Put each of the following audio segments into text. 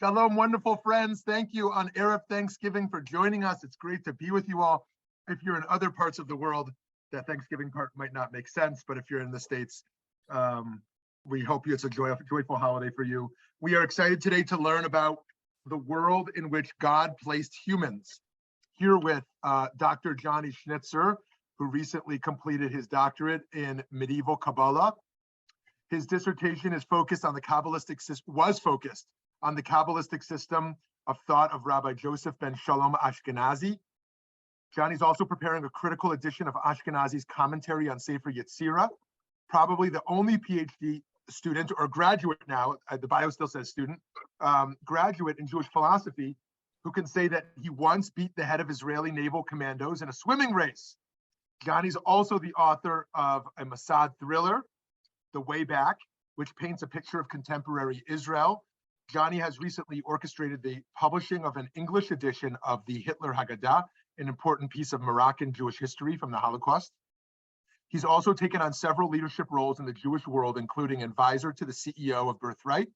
Shalom, wonderful friends. Thank you on Erev Thanksgiving for joining us. It's great to be with you all. If you're in other parts of the world, that Thanksgiving part might not make sense, but if you're in the States, we hope it's a joyful holiday for you. We are excited today to learn about the world in which God placed humans. Here with Dr. Jonnie Schnytzer, who recently completed his doctorate in medieval Kabbalah. His dissertation is focused on the kabbalistic system of thought of Rabbi Joseph ben Shalom Ashkenazi. Jonnie's also preparing a critical edition of Ashkenazi's commentary on Sefer Yesira, probably the only Ph.D. student or graduate now, the bio still says student, graduate in Jewish philosophy who can say that he once beat the head of Israeli naval commandos in a swimming race. Jonnie's also the author of a Mossad thriller, The Way Back, which paints a picture of contemporary Israel. Jonnie has recently orchestrated the publishing of an English edition of the Hitler Haggadah, an important piece of Moroccan Jewish history from the Holocaust. He's also taken on several leadership roles in the Jewish world, including advisor to the CEO of Birthright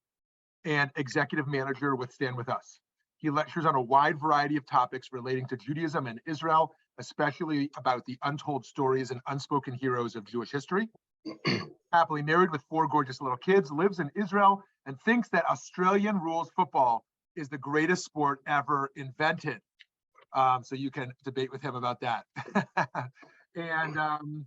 and executive manager with StandWithUs. He lectures on a wide variety of topics relating to Judaism and Israel, especially about the untold stories and unspoken heroes of Jewish history. Happily married with 4 gorgeous little kids, lives in Israel, and thinks that Australian rules football is the greatest sport ever invented. So you can debate with him about that. And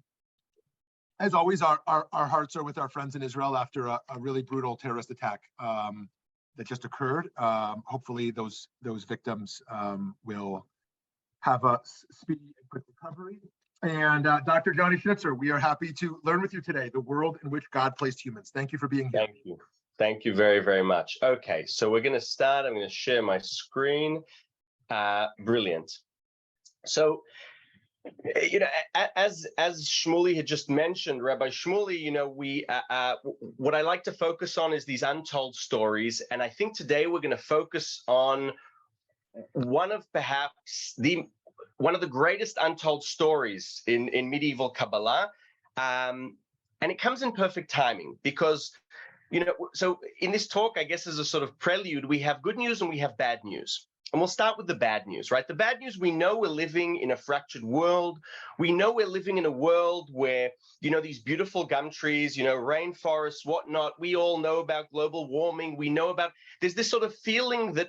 as always, our hearts are with our friends in Israel after a really brutal terrorist attack that just occurred. Hopefully those victims will have a speedy and quick recovery. And Dr. Jonnie Schnytzer, we are happy to learn with you today, the world in which God placed humans. Thank you for being here. Thank you. Thank you very, very much. Okay, so we're going to start. I'm going to share my screen. Brilliant. So, you know, as Shmuley had just mentioned, Rabbi Shmuley, you know, what I like to focus on is these untold stories. And I think today we're going to focus on one of the greatest untold stories in medieval Kabbalah. And it comes in perfect timing because, you know, so in this talk, I guess as a sort of prelude, we have good news and we have bad news. And we'll start with the bad news, right? The bad news, we know we're living in a fractured world. We know we're living in a world where, you know, these beautiful gum trees, you know, rainforests, whatnot, we all know about global warming. We know about, there's this sort of feeling that,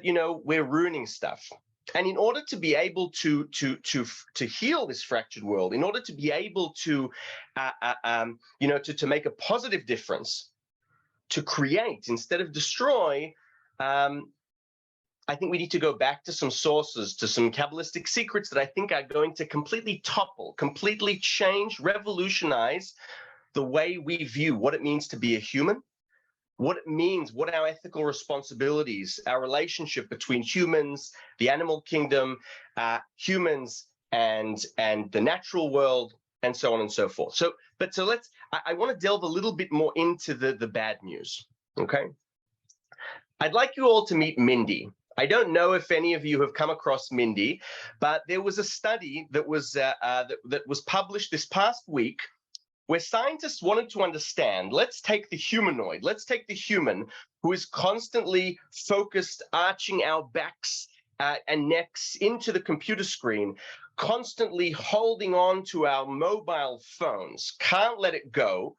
you know, we're ruining stuff. And in order to be able to heal this fractured world, in order to be able to, you know, to make a positive difference, to create instead of destroy, I think we need to go back to some sources, to some kabbalistic secrets that I think are going to completely topple, completely change, revolutionize the way we view what it means to be a human, what it means, what our ethical responsibilities, our relationship between humans, the animal kingdom, humans and the natural world, and so on and so forth. So I want to delve a little bit more into the bad news, okay? I'd like you all to meet Mindy. I don't know if any of you have come across Mindy, but there was a study that was published this past week where scientists wanted to understand, let's take the humanoid, let's take the human who is constantly focused, arching our backs and necks into the computer screen, constantly holding on to our mobile phones, can't let it go.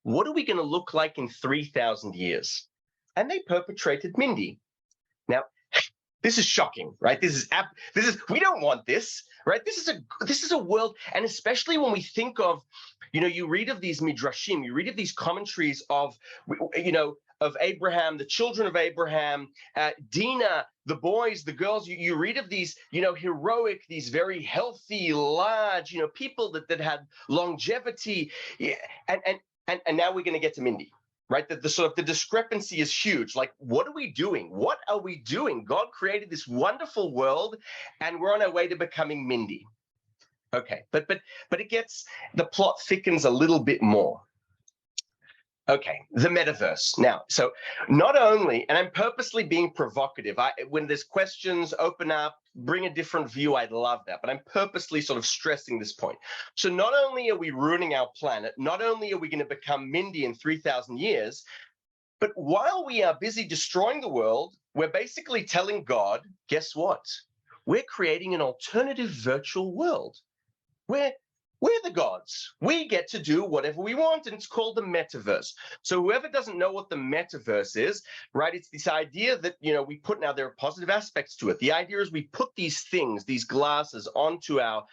What are we going to look like in 3,000 years? And they perpetrated Mindy. Now, this is shocking, right? This is we don't want this, right? This is a world, and especially when we think of, you know, you read of these midrashim, you read of these commentaries of, you know, of Abraham, the children of Abraham, Dinah, the boys, the girls. You read of these, you know, heroic, these very healthy, large, you know, people that had longevity, and now we're going to get to Mindy. Right, the sort of the discrepancy is huge. Like, what are we doing? What are we doing? God created this wonderful world, and we're on our way to becoming Mindy. Okay, but it gets, the plot thickens a little bit more. Okay, the metaverse. Now, so not only, and I'm purposely being provocative, when there's questions, open up, bring a different view, I'd love that, but I'm purposely sort of stressing this point. So not only are we ruining our planet, not only are we going to become Mindy in 3,000 years, But while we are busy destroying the world, we're basically telling God, guess what? We're creating an alternative virtual world. We're the gods. We get to do whatever we want, and it's called the metaverse. So whoever doesn't know what the metaverse is, right, it's this idea that, we put, now there are positive aspects to it. The idea is we put these things, these glasses onto our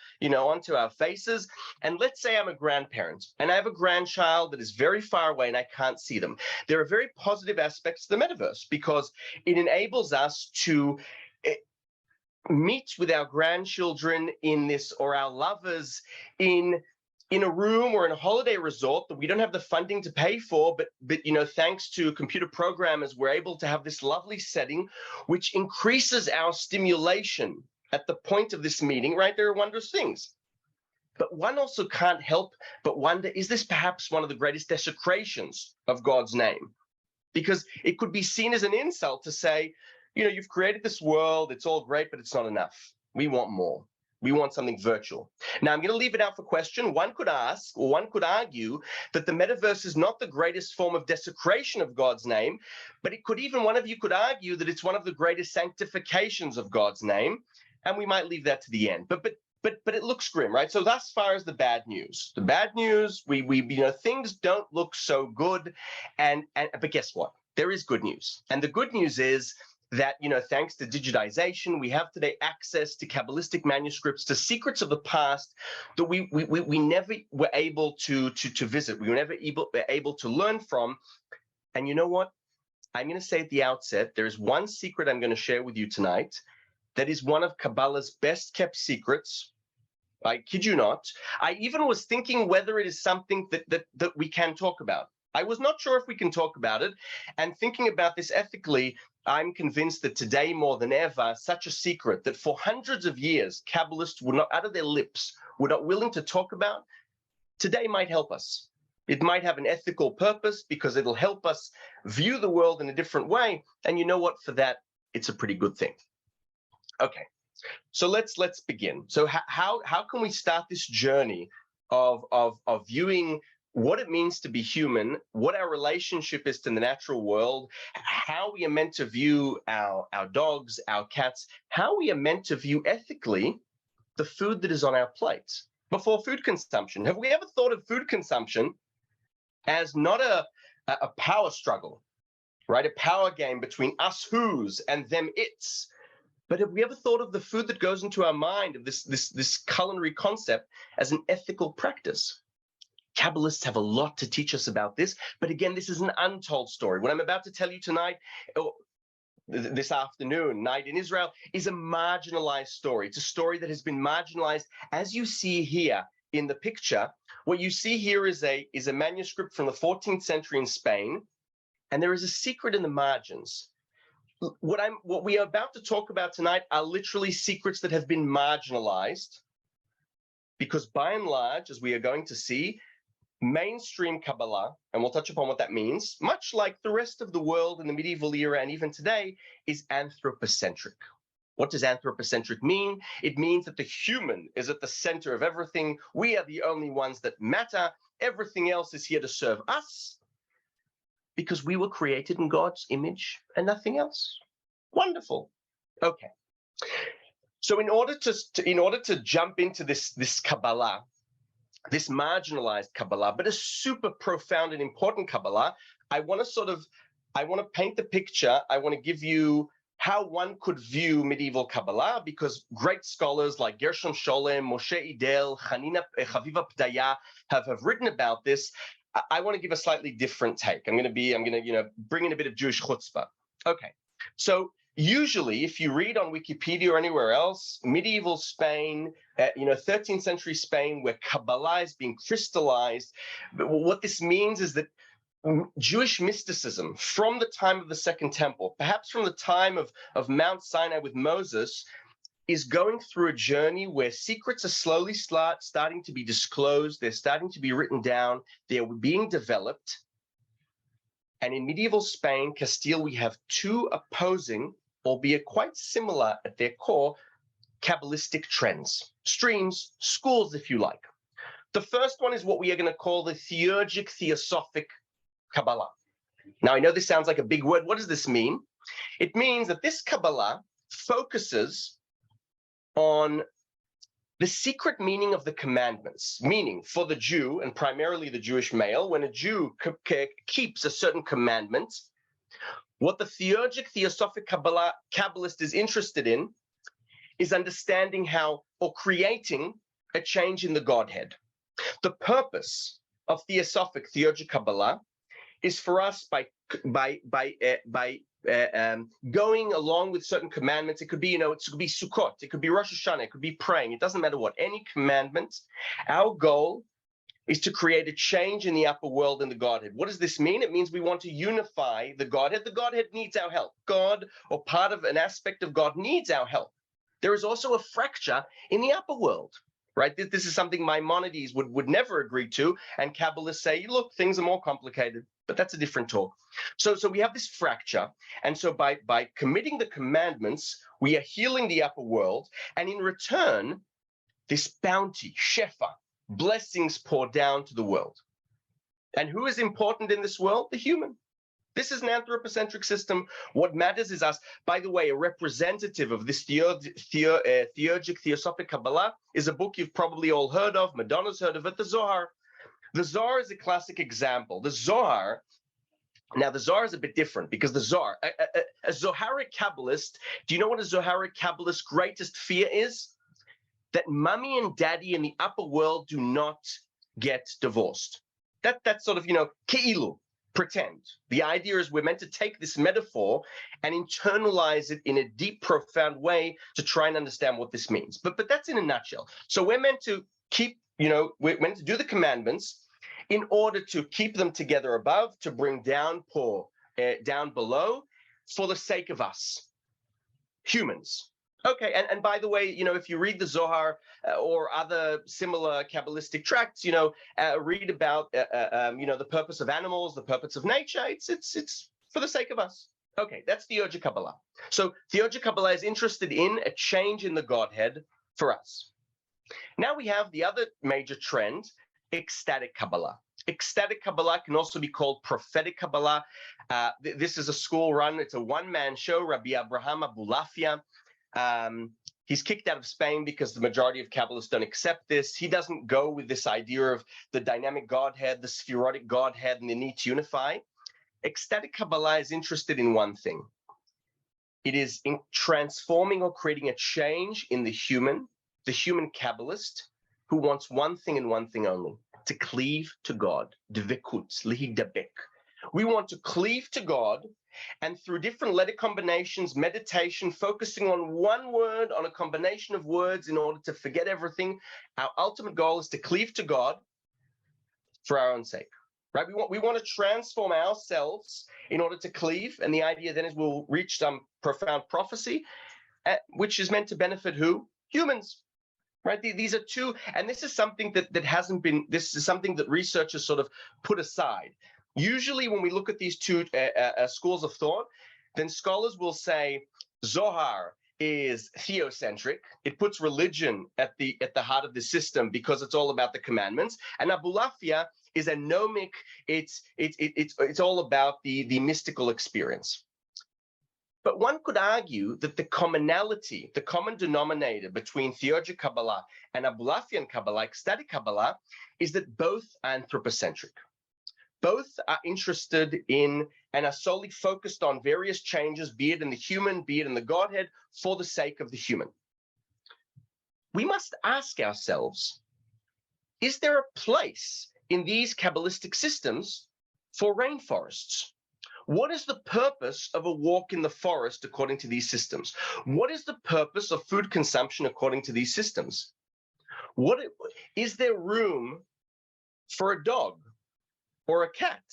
faces. And let's say I'm a grandparent and I have a grandchild that is very far away and I can't see them. There are very positive aspects to the metaverse because it enables us to meet with our grandchildren in this, or our lovers in a room or in a holiday resort that we don't have the funding to pay for, but thanks to computer programmers, we're able to have this lovely setting which increases our stimulation at the point of this meeting, right? There are wondrous things. But one also can't help but wonder, is this perhaps one of the greatest desecrations of God's name? Because it could be seen as an insult to say, you've created this world, it's all great, but it's not enough. We want more. We want something virtual. Now, I'm going to leave it out for question. One could ask, or one could argue, that the metaverse is not the greatest form of desecration of God's name, but one of you could argue that it's one of the greatest sanctifications of God's name, and we might leave that to the end. But it looks grim, right? So thus far as the bad news. The bad news, things don't look so good, but guess what? There is good news, and the good news is that, thanks to digitization, we have today access to kabbalistic manuscripts, to secrets of the past that we never were able to visit. We were never able to learn from. And you know what? I'm going to say at the outset, there is one secret I'm going to share with you tonight that is one of Kabbalah's best kept secrets. I kid you not. I even was thinking whether it is something that we can talk about. I was not sure if we can talk about it. And thinking about this ethically, I'm convinced that today more than ever, such a secret that for hundreds of years, Kabbalists were not, out of their lips, were not willing to talk about, today might help us. It might have an ethical purpose because it'll help us view the world in a different way. And you know what? For that, it's a pretty good thing. Okay, so let's begin. So how can we start this journey of viewing what it means to be human, what our relationship is to the natural world, how we are meant to view our dogs, our cats, how we are meant to view ethically the food that is on our plate before food consumption? Have we ever thought of food consumption as not a power struggle, right? A power game between us who's and them it's. But have we ever thought of the food that goes into our mind, of this culinary concept, as an ethical practice? Kabbalists have a lot to teach us about this, but again, this is an untold story. What I'm about to tell you tonight, this afternoon, night in Israel, is a marginalized story. It's a story that has been marginalized, as you see here in the picture. What you see here is a manuscript from the 14th century in Spain, and there is a secret in the margins. What we are about to talk about tonight are literally secrets that have been marginalized, because by and large, as we are going to see, mainstream Kabbalah, and we'll touch upon what that means, much like the rest of the world in the medieval era and even today, is anthropocentric. What does anthropocentric mean? It means that the human is at the center of everything. We are the only ones that matter. Everything else is here to serve us because we were created in God's image and nothing else. Wonderful. Okay. So in order to jump into this Kabbalah, this marginalized Kabbalah, but a super profound and important Kabbalah, I want to paint the picture. I want to give you how one could view medieval Kabbalah, because great scholars like Gershom Scholem, Moshe Idel, Chaviva Pdaya have written about this. I want to give a slightly different take. I'm going to bring in a bit of Jewish chutzpah. Okay, so usually, if you read on Wikipedia or anywhere else, medieval Spain, 13th century Spain, where Kabbalah is being crystallized, what this means is that Jewish mysticism from the time of the Second Temple, perhaps from the time of Mount Sinai with Moses, is going through a journey where secrets are slowly starting to be disclosed, they're starting to be written down, they're being developed. And in medieval Spain, Castile, we have two opposing, albeit quite similar at their core, kabbalistic trends, streams, schools, if you like. The first one is what we are going to call the theurgic theosophic Kabbalah. Now, I know this sounds like a big word. What does this mean? It means that this Kabbalah focuses on the secret meaning of the commandments, meaning for the Jew, and primarily the Jewish male, when a Jew keeps a certain commandment, what the theosophic Kabbalist is interested in is understanding how, or creating a change in the Godhead. The purpose of theogic Kabbalah is for us by going along with certain commandments. It could be, it could be Sukkot, it could be Rosh Hashanah, it could be praying. It doesn't matter what, any commandment. Our goal is to create a change in the upper world in the Godhead. What does this mean? It means we want to unify the Godhead. The Godhead needs our help. God, or part of an aspect of God, needs our help. There is also a fracture in the upper world, right? This is something Maimonides would never agree to, and Kabbalists say, look, things are more complicated, but that's a different talk. So we have this fracture, and so by committing the commandments, we are healing the upper world, and in return, this bounty, shefa, blessings pour down to the world. And who is important in this world? The human. This is an anthropocentric system. What matters is us. By the way, a representative of this theosophic Kabbalah is a book you've probably all heard of. Madonna's heard of it, the Zohar. The Zohar is a classic example. The Zohar, now the Zohar is a bit different because the Zohar, a Zoharic Kabbalist, do you know what a Zoharic Kabbalist's greatest fear is? That mommy and daddy in the upper world do not get divorced. That's sort of, ke'ilu, pretend. The idea is we're meant to take this metaphor and internalize it in a deep, profound way to try and understand what this means. But that's in a nutshell. So we're meant to keep, we're meant to do the commandments in order to keep them together above, to bring downpour down below, for the sake of us, humans. Okay, and by the way, if you read the Zohar or other similar Kabbalistic tracts, read about, the purpose of animals, the purpose of nature. It's for the sake of us. Okay, that's theogic Kabbalah. So theogic Kabbalah is interested in a change in the Godhead for us. Now we have the other major trend, ecstatic Kabbalah. Ecstatic Kabbalah can also be called prophetic Kabbalah. This is a school run. It's a one-man show, Rabbi Abraham Abulafia. He's kicked out of Spain because the majority of Kabbalists don't accept this. He doesn't go with this idea of the dynamic Godhead, the spherotic Godhead, and the need to unify. Ecstatic Kabbalah is interested in one thing. It is in transforming or creating a change in the human Kabbalist, who wants one thing and one thing only, to cleave to God, dvikut, lihidabek. We want to cleave to God, and through different letter combinations, meditation, focusing on one word, on a combination of words in order to forget everything, our ultimate goal is to cleave to God for our own sake, right? We want to transform ourselves in order to cleave, and the idea then is we'll reach some profound prophecy, which is meant to benefit who? Humans. Right? These are two, and this is something that hasn't been, this is something that researchers sort of put aside. Usually when we look at these two schools of thought, then scholars will say Zohar is theocentric. It puts religion at the heart of the system because it's all about the commandments. And Abulafia is a gnomic, it's all about the mystical experience. But one could argue that the commonality, the common denominator between theogic Kabbalah and Abulafian Kabbalah, ecstatic Kabbalah, is that both are anthropocentric. Both are interested in and are solely focused on various changes, be it in the human, be it in the Godhead, for the sake of the human. We must ask ourselves, is there a place in these Kabbalistic systems for rainforests? What is the purpose of a walk in the forest according to these systems? What is the purpose of food consumption according to these systems? Is there room for a dog or a cat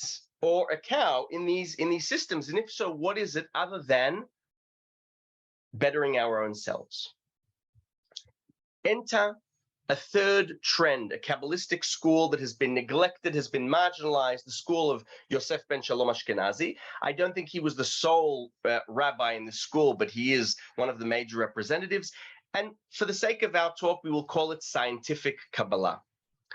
or a cow in these systems? And if so, what is it other than bettering our own selves? Enter a third trend, a Kabbalistic school that has been neglected, has been marginalized, the school of Yosef ben Shalom Ashkenazi. I don't think he was the sole rabbi in the school, but he is one of the major representatives. And for the sake of our talk, we will call it scientific Kabbalah.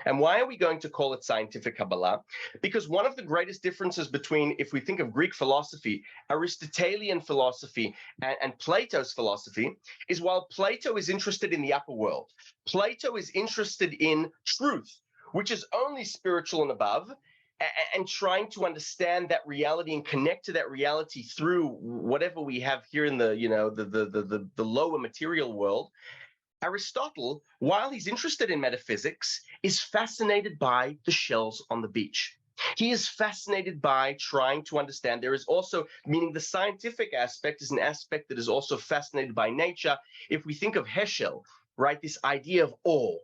And why are we going to call it scientific Kabbalah? Because one of the greatest differences between, if we think of Greek philosophy, Aristotelian philosophy, and Plato's philosophy, is while Plato is interested in the upper world, Plato is interested in truth, which is only spiritual and above, and trying to understand that reality and connect to that reality through whatever we have here in the, the lower material world. Aristotle, while he's interested in metaphysics, is fascinated by the shells on the beach. He is fascinated by trying to understand. There is also, meaning the scientific aspect is an aspect that is also fascinated by nature. If we think of Heschel, right, this idea of awe,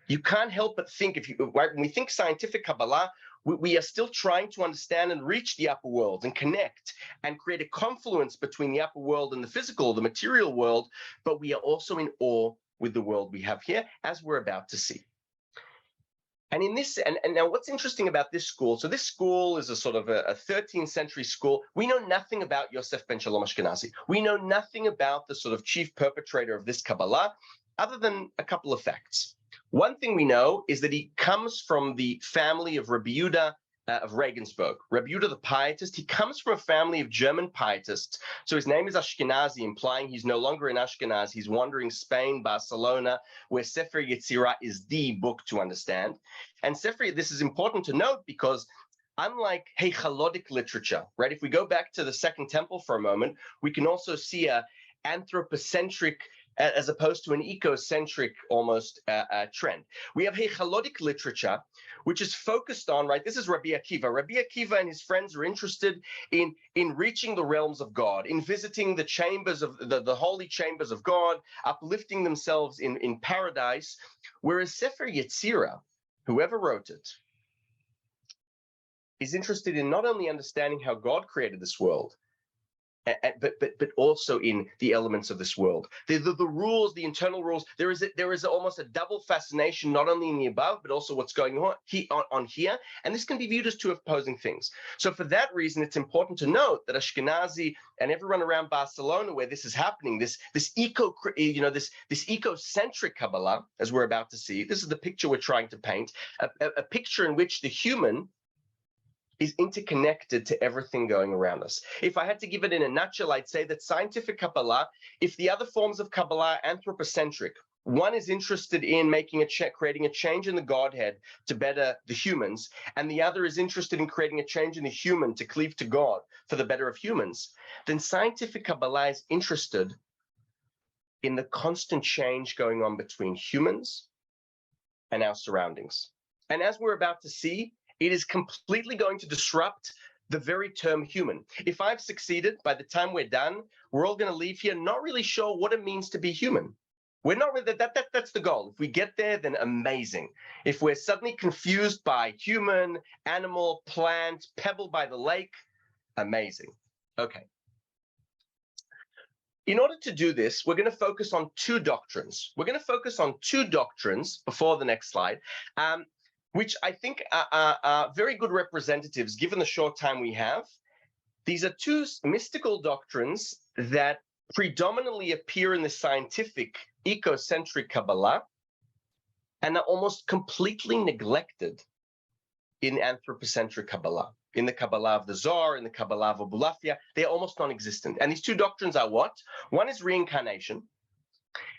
you can't help but think, right, when we think scientific Kabbalah, we are still trying to understand and reach the upper world and connect and create a confluence between the upper world and the physical, the material world, but we are also in awe with the world we have here, as we're about to see. And in this, and now what's interesting about this school, so this school is a sort of a 13th century school. We know nothing about Yosef ben Shalom Ashkenazi. We know nothing about the sort of chief perpetrator of this Kabbalah, other than a couple of facts. One thing we know is that he comes from the family of Rabbi Yehuda of Regensburg. Rabbi Yehuda the pietist, he comes from a family of German pietists. So his name is Ashkenazi, implying he's no longer in Ashkenaz. He's wandering Spain, Barcelona, where Sefer Yesira is the book to understand. And this is important to note because unlike Heichalotic literature, right? If we go back to the Second Temple for a moment, we can also see a anthropocentric as opposed to an ecocentric almost trend. We have Heichalotic literature, which is focused on, right, this is Rabbi Akiva. Rabbi Akiva and his friends are interested in reaching the realms of God, in visiting the chambers of the holy chambers of God, uplifting themselves in paradise, whereas Sefer Yesira, whoever wrote it, is interested in not only understanding how God created this world, but also in the elements of this world, the rules, the internal rules. There is almost a double fascination, not only in the above, but also what's going on here. And this can be viewed as two opposing things. So for that reason, it's important to note that Ashkenazi and everyone around Barcelona, where this is happening, this ecocentric Kabbalah, as we're about to see, this is the picture we're trying to paint, a picture in which the human is interconnected to everything going around us. If I had to give it in a nutshell, I'd say that scientific Kabbalah, if the other forms of Kabbalah are anthropocentric, one is interested in creating a change in the Godhead to better the humans, and the other is interested in creating a change in the human to cleave to God for the better of humans, then scientific Kabbalah is interested in the constant change going on between humans and our surroundings. And as we're about to see, it is completely going to disrupt the very term human. If I've succeeded, by the time we're done, we're all going to leave here not really sure what it means to be human. We're not really, that's the goal. If we get there, then amazing. If we're suddenly confused by human, animal, plant, pebble by the lake, amazing. Okay. In order to do this, we're going to focus on two doctrines. We're going to focus on two doctrines before the next slide, which I think are very good representatives given the short time we have. These are two mystical doctrines that predominantly appear in the scientific ecocentric Kabbalah and are almost completely neglected in anthropocentric Kabbalah. In the Kabbalah of the Zohar, in the Kabbalah of Abulafia, they are almost non-existent. And these two doctrines are what? One is reincarnation,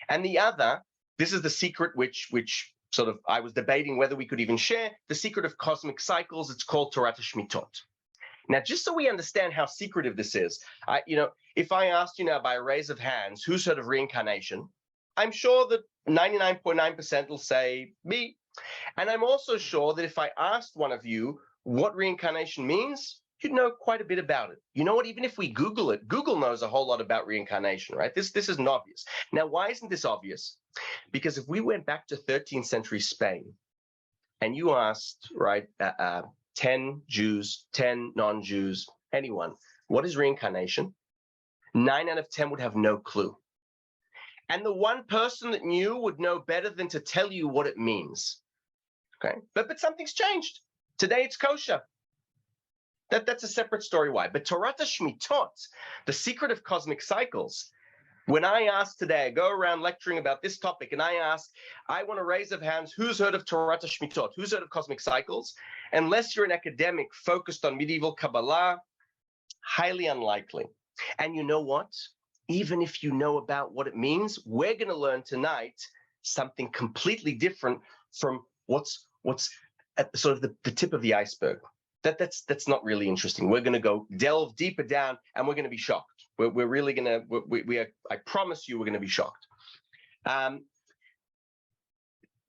and the other, this is the secret which sort of, I was debating whether we could even share, the secret of cosmic cycles. It's called Torah Shmitot. Now, just so we understand how secretive this is, if I asked you now by a raise of hands, who's heard of reincarnation? I'm sure that 99.9% will say me. And I'm also sure that if I asked one of you what reincarnation means, you'd know quite a bit about it. You know what? Even if we Google it, Google knows a whole lot about reincarnation, right? This isn't obvious. Now, why isn't this obvious? Because if we went back to 13th century Spain and you asked, right, 10 Jews, 10 non-Jews, anyone, what is reincarnation? 9 out of 10 would have no clue. And the one person that knew would know better than to tell you what it means. Okay, but something's changed. Today it's kosher. That's a separate story why. But Torah Shmitot, the secret of cosmic cycles, When I ask today, I go around lecturing about this topic, and I ask, I want to raise of hands, who's heard of Torah Shmitot? Who's heard of cosmic cycles? Unless you're an academic focused on medieval Kabbalah, highly unlikely. And you know what? Even if you know about what it means, we're going to learn tonight something completely different from what's at sort of the tip of the iceberg. That's not really interesting. We're going to go delve deeper down, and we're going to be shocked. We're really going to, I promise you, we're going to be shocked.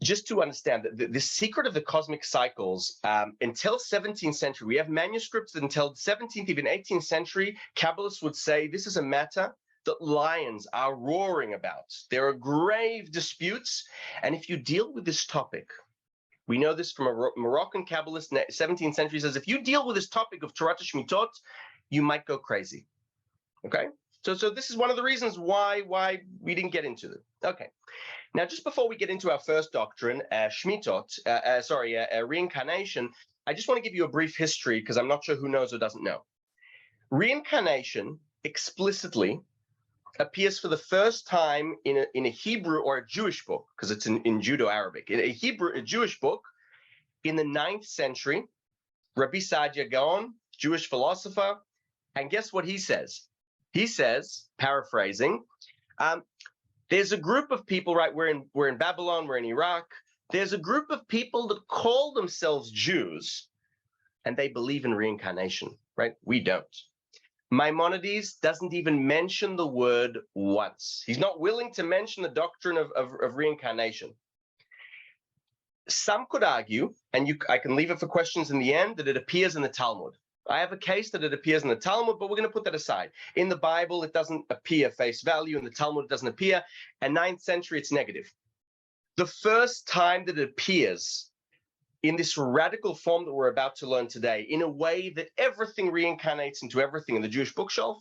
Just to understand that the secret of the cosmic cycles, until 17th century, we have manuscripts that until 17th, even 18th century, Kabbalists would say this is a matter that lions are roaring about. There are grave disputes, and if you deal with this topic, we know this from a Moroccan Kabbalist in the 17th century, says if you deal with this topic of Torah Shmitot, you might go crazy. Okay? So this is one of the reasons why we didn't get into it. Okay. Now, just before we get into our first doctrine, reincarnation, I just want to give you a brief history because I'm not sure who knows or doesn't know. Reincarnation explicitly appears for the first time in a Hebrew or a Jewish book, because it's in Judo-Arabic, in a Jewish book in the 9th century. Rabbi Saadia Gaon, Jewish philosopher, and guess what he says? He says, paraphrasing, there's a group of people, right? We're in Babylon, we're in Iraq. There's a group of people that call themselves Jews, and they believe in reincarnation, right? We don't. Maimonides doesn't even mention the word once. He's not willing to mention the doctrine of reincarnation. Some could argue, and I can leave it for questions in the end, that it appears in the Talmud. I have a case that it appears in the Talmud, but we're going to put that aside. In the Bible, it doesn't appear face value. In the Talmud, it doesn't appear. And 9th century, it's negative. The first time that it appears in this radical form that we're about to learn today, in a way that everything reincarnates into everything in the Jewish bookshelf,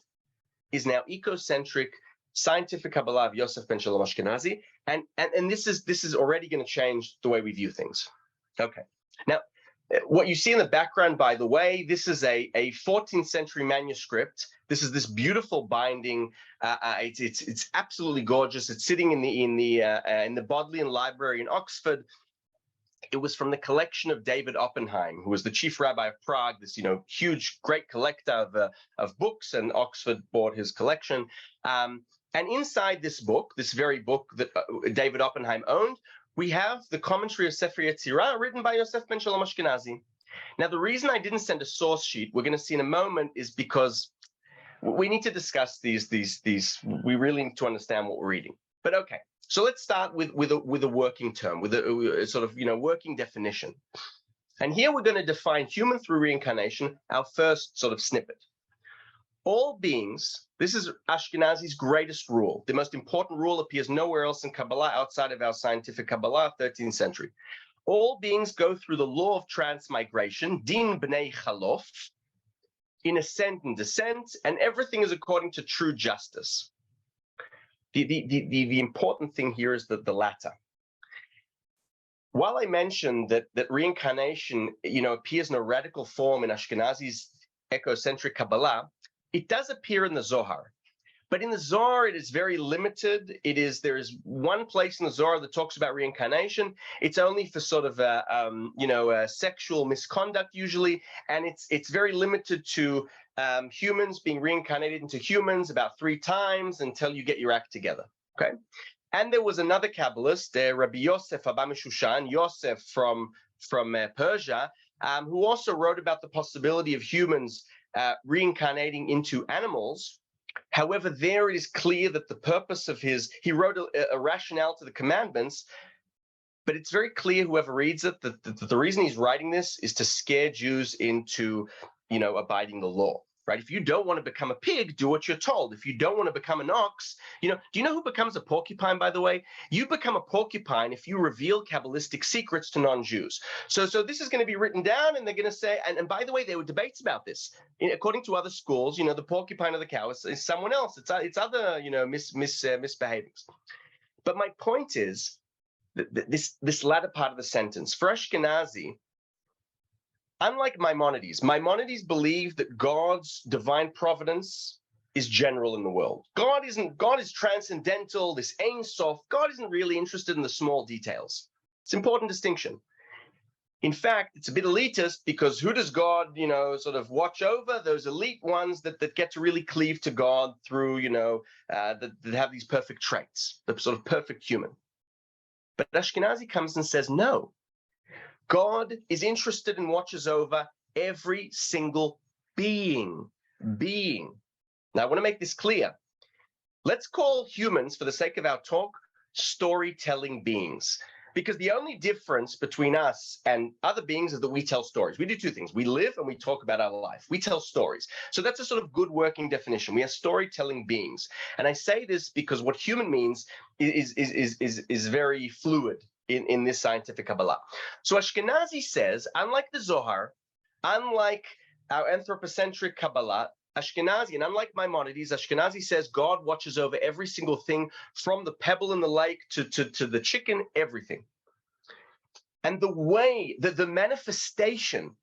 is now ecocentric, scientific Kabbalah of Yosef ben Shalom Ashkenazi, and this is already going to change the way we view things. Okay, now what you see in the background, by the way, this is a 14th century manuscript. This is this beautiful binding. It's absolutely gorgeous. It's sitting in the Bodleian Library in Oxford. It was from the collection of David Oppenheim, who was the chief rabbi of Prague, this huge, great collector of books, and Oxford bought his collection. And inside this book, this very book that David Oppenheim owned, we have the commentary of Sefer Yesira written by Yosef ben Shalom Ashkenazi. Now, the reason I didn't send a source sheet, we're going to see in a moment, is because we need to discuss these. We really need to understand what we're reading. But okay. So let's start with a working term, with a sort of working definition. And here we're going to define human through reincarnation, our first sort of snippet. All beings, this is Ashkenazi's greatest rule. The most important rule appears nowhere else in Kabbalah outside of our scientific Kabbalah, 13th century. All beings go through the law of transmigration, din b'nei chalof, in ascent and descent, and everything is according to true justice. The important thing here is the latter. While I mentioned that reincarnation, appears in a radical form in Ashkenazi's ecocentric Kabbalah, it does appear in the Zohar. But in the Zohar, it is very limited. There is one place in the Zohar that talks about reincarnation. It's only for sort of sexual misconduct usually, and it's very limited to humans being reincarnated into humans about 3 times until you get your act together. Okay, and there was another Kabbalist, Rabbi Joseph Shushan, Yosef from Persia, who also wrote about the possibility of humans reincarnating into animals. However, there it is clear that the purpose of he wrote a rationale to the commandments, but it's very clear, whoever reads it, that the reason he's writing this is to scare Jews into, abiding the law, right? If you don't want to become a pig, do what you're told. If you don't want to become an ox, do you know who becomes a porcupine, by the way? You become a porcupine if you reveal kabbalistic secrets to non-Jews. So this is going to be written down, and they're going to say, and by the way, there were debates about this. According to other schools, the porcupine or the cow is someone else. It's other, misbehavings. But my point is that this latter part of the sentence, for Ashkenazi, unlike Maimonides believed that God's divine providence is general in the world. God is transcendental, this Ein Sof. God isn't really interested in the small details. It's an important distinction. In fact, it's a bit elitist because who does God, sort of watch over? Those elite ones that get to really cleave to God through, that have these perfect traits, the sort of perfect human. But Ashkenazi comes and says, no, God is interested and watches over every single being. Now, I want to make this clear. Let's call humans, for the sake of our talk, storytelling beings. Because the only difference between us and other beings is that we tell stories. We do two things. We live and we talk about our life. We tell stories. So that's a sort of good working definition. We are storytelling beings. And I say this because what human means is very fluid in this scientific Kabbalah. So Ashkenazi says, unlike the Zohar, unlike our anthropocentric Kabbalah, Ashkenazi, and unlike Maimonides, Ashkenazi says God watches over every single thing from the pebble in the lake to the chicken, everything. And the way, the manifestation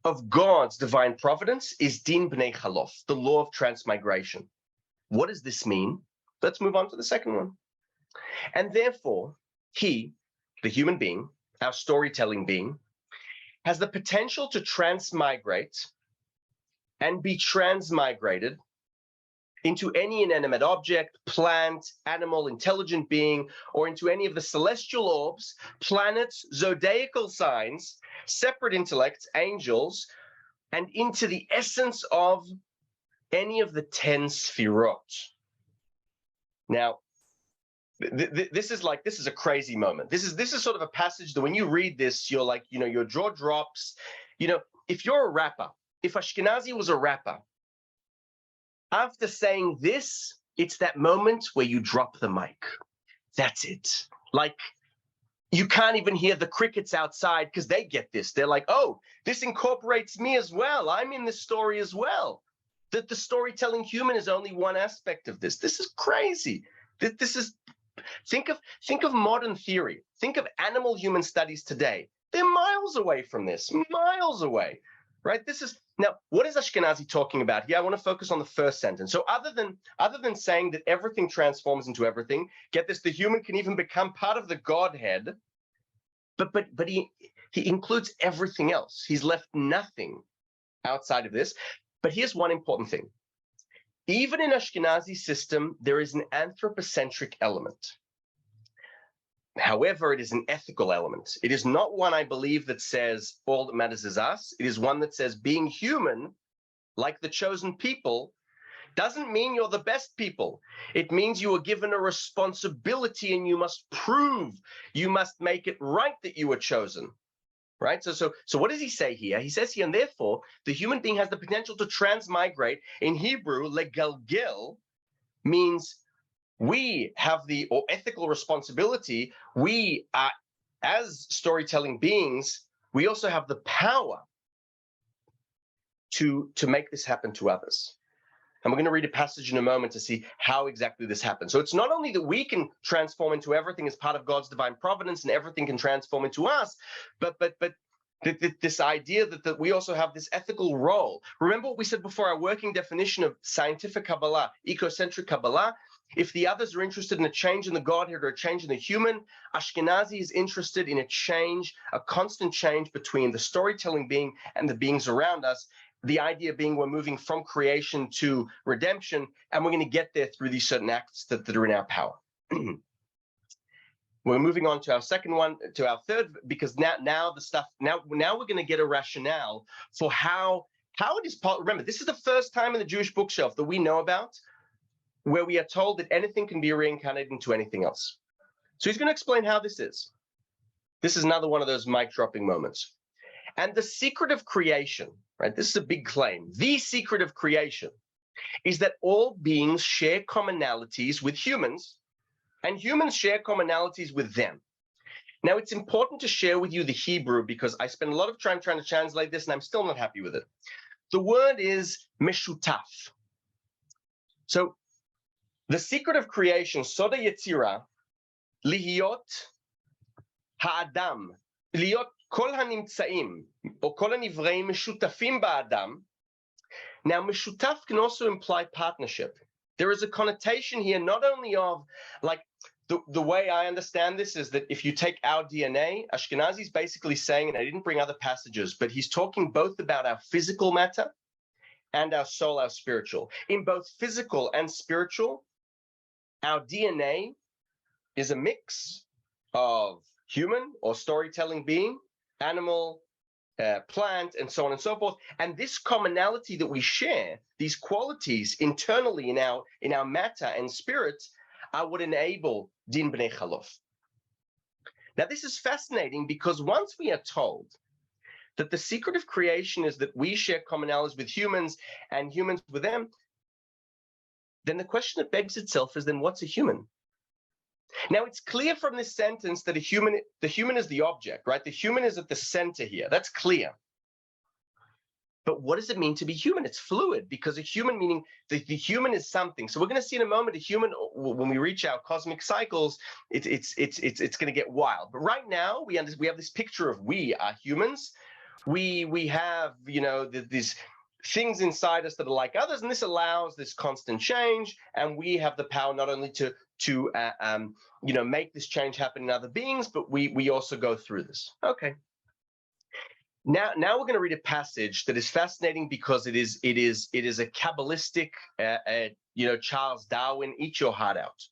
of God's divine providence is din b'nei chalof, the law of transmigration. What does this mean? Let's move on to the second one. And therefore, he, the human being, our storytelling being, has the potential to transmigrate and be transmigrated into any inanimate object, plant, animal, intelligent being, or into any of the celestial orbs, planets, zodiacal signs, separate intellects, angels, and into the essence of any of the 10 sefirot. Now, this is a crazy moment. This is sort of a passage that when you read this, you're like, your jaw drops. If you're a rapper, if Ashkenazi was a rapper, after saying this, it's that moment where you drop the mic. That's it. Like, you can't even hear the crickets outside because they get this. They're like, oh, this incorporates me as well. I'm in this story as well. That the storytelling human is only one aspect of this. This is crazy. This is, think of modern theory. Think of animal human studies today. They're miles away from this, miles away. Right? Now, what is Ashkenazi talking about here? I want to focus on the first sentence. So other than saying that everything transforms into everything, get this, the human can even become part of the Godhead, but he includes everything else. He's left nothing outside of this. But here's one important thing. Even in Ashkenazi system, there is an anthropocentric element. However, it is an ethical element. It is not one, I believe, that says all that matters is us. It is one that says being human, like the chosen people, doesn't mean you're the best people. It means you are given a responsibility and you must prove, you must make it right that you were chosen. Right? So what does he say here? He says here, and therefore, the human being has the potential to transmigrate. In Hebrew, legalgel means we have the ethical responsibility. We are, as storytelling beings, we also have the power to make this happen to others. And we're going to read a passage in a moment to see how exactly this happens. So it's not only that we can transform into everything as part of God's divine providence and everything can transform into us, but this idea that we also have this ethical role. Remember what we said before, our working definition of scientific Kabbalah, ecocentric Kabbalah. If the others are interested in a change in the Godhead or a change in the human, Ashkenazi is interested in a change, a constant change between the storytelling being and the beings around us. The idea being we're moving from creation to redemption, and we're going to get there through these certain acts that are in our power. We're moving on to our second one, to our third, because now we're going to get a rationale for how it is. Remember, this is the first time in the Jewish bookshelf that we know about where we are told that anything can be reincarnated into anything else. So he's going to explain how this is. This is another one of those mic dropping moments. And the secret of creation, right? This is a big claim. The secret of creation is that all beings share commonalities with humans, and humans share commonalities with them. Now, it's important to share with you the Hebrew because I spent a lot of time trying to translate this, and I'm still not happy with it. The word is meshutaf. So, the secret of creation, Soda Yetzira, lihiyot ha'adam, lihiyot kol hanimtzaim, or kol hanivreim meshutafim ba'adam, Now, mishutaf can also imply partnership. There is a connotation here not only of, like, the way I understand this is that if you take our DNA, Ashkenazi is basically saying, and I didn't bring other passages, but he's talking both about our physical matter and our soul, our spiritual. In both physical and spiritual, our DNA is a mix of human or storytelling being, animal, plant, and so on and so forth. And this commonality that we share, these qualities internally in our matter and spirit, are what enable din b'nei chalof. Now, this is fascinating because once we are told that the secret of creation is that we share commonalities with humans and humans with them, then the question that begs itself is, then what's a human? Now, it's clear from this sentence that the human is the object, right? The human is at the center here. That's clear. But what does it mean to be human? It's fluid, because a human, meaning the human is something. So we're going to see in a moment a human, when we reach our cosmic cycles, it's going to get wild. But right now we have this picture of we are humans. We have, these things inside us that are like others, and this allows this constant change. And we have the power not only to make this change happen in other beings, but we also go through this. Okay. Now we're going to read a passage that is fascinating because it is a kabbalistic, Charles Darwin, eat your heart out.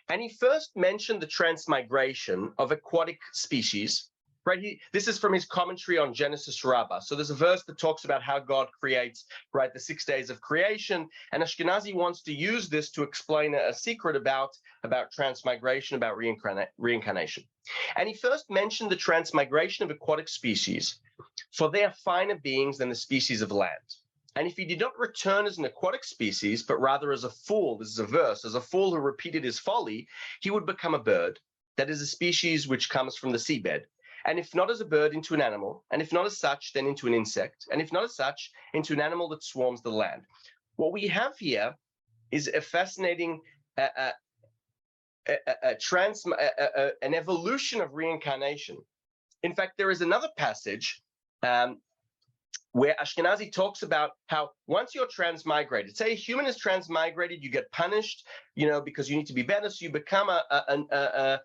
And he first mentioned the transmigration of aquatic species, right? This is from his commentary on Genesis Rabbah. So there's a verse that talks about how God creates, right, the 6 days of creation. And Ashkenazi wants to use this to explain a secret about transmigration, about reincarnation. And he first mentioned the transmigration of aquatic species, for they are finer beings than the species of land. And if he did not return as an aquatic species, but rather as a fool, this is a verse, as a fool who repeated his folly, he would become a bird, that is a species which comes from the seabed. And if not as a bird, into an animal, and if not as such, then into an insect, and if not as such, into an animal that swarms the land. What we have here is a fascinating an evolution of reincarnation. In fact, there is another passage where Ashkenazi talks about how once you're transmigrated, say a human is transmigrated, you get punished, because you need to be better, so you become a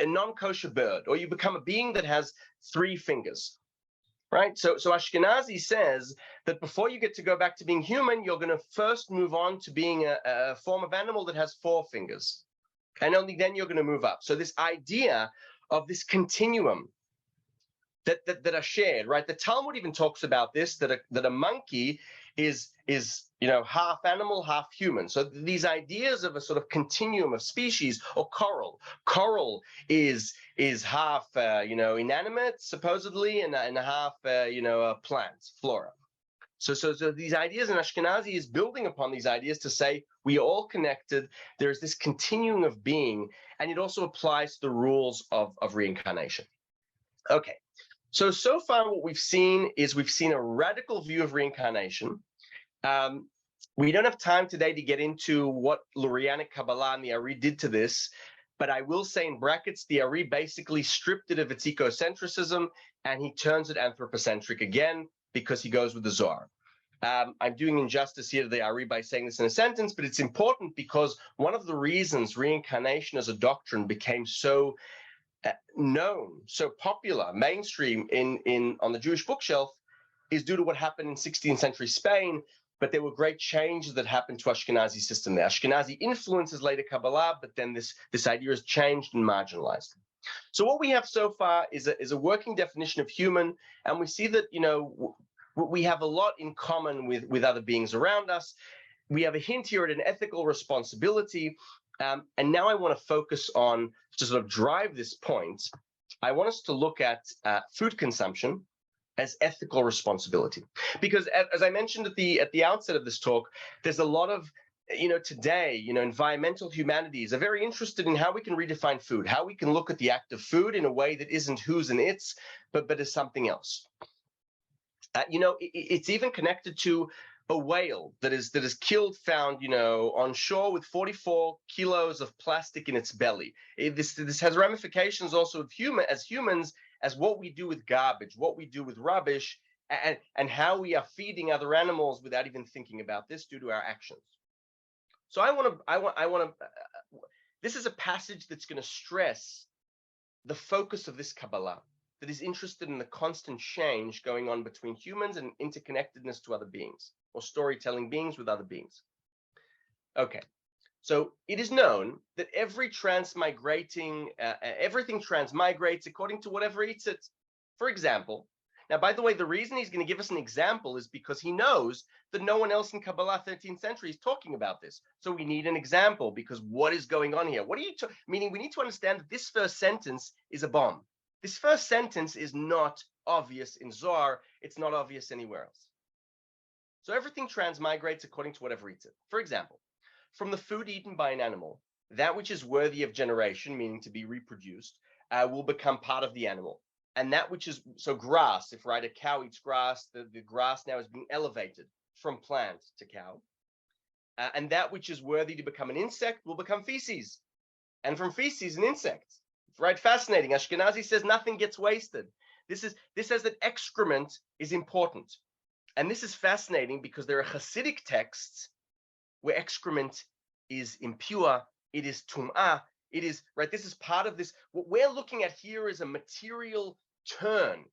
non-kosher bird, or you become a being that has 3 fingers, right? So Ashkenazi says that before you get to go back to being human, you're going to first move on to being a form of animal that has 4 fingers. And only then you're going to move up. So this idea of this continuum that are shared, right? The Talmud even talks about this, that a monkey is half animal, half human. So these ideas of a sort of continuum of species, or coral. Coral is half inanimate, supposedly, and half plants, flora. So these ideas, and Ashkenazi is building upon these ideas to say we are all connected. There's this continuum of being, and it also applies to the rules of reincarnation. Okay, so far what we've seen a radical view of reincarnation. We don't have time today to get into what Lurianic Kabbalah and the Ari did to this, but I will say in brackets, the Ari basically stripped it of its ecocentrism, and he turns it anthropocentric again, because he goes with the Zohar. I'm doing injustice here to the Ari by saying this in a sentence, but it's important because one of the reasons reincarnation as a doctrine became so known, so popular, mainstream on the Jewish bookshelf, is due to what happened in 16th century Spain. But there were great changes that happened to Ashkenazi system there. Ashkenazi influences later Kabbalah, but then this idea has changed and marginalized. So what we have so far is a working definition of human, and we see that we have a lot in common with other beings around us. We have a hint here at an ethical responsibility, and now I want to focus on, to sort of drive this point, I want us to look at food consumption as ethical responsibility, because as I mentioned at the outset of this talk, there's a lot of today, environmental humanities are very interested in how we can redefine food, how we can look at the act of food in a way that isn't who's and its, but is something else. It's even connected to a whale that is killed, found, on shore with 44 kilos of plastic in its belly. This has ramifications also of humans, as what we do with garbage, what we do with rubbish and how we are feeding other animals without even thinking about this due to our actions. So I want to. This is a passage that's going to stress the focus of this Kabbalah that is interested in the constant change going on between humans and interconnectedness to other beings, or storytelling beings with other beings. Okay, so it is known that everything transmigrates according to whatever eats it. For example, now, by the way, the reason he's going to give us an example is because he knows that no one else in Kabbalah 13th century is talking about this. So we need an example, because what is going on here? What are you meaning? We need to understand that this first sentence is a bomb. This first sentence is not obvious in Zohar. It's not obvious anywhere else. So everything transmigrates according to whatever eats it. For example, from the food eaten by an animal, that which is worthy of generation, meaning to be reproduced, will become part of the animal. And that which is, so grass, if a cow eats grass, the grass now is being elevated from plant to cow. And that which is worthy to become an insect will become feces. And from feces, an insect. Right? Fascinating. Ashkenazi says nothing gets wasted. This says that excrement is important. And this is fascinating because there are Hasidic texts where excrement is impure, it is tum'ah, it is, right, this is part of this. What we're looking at here is a material turn,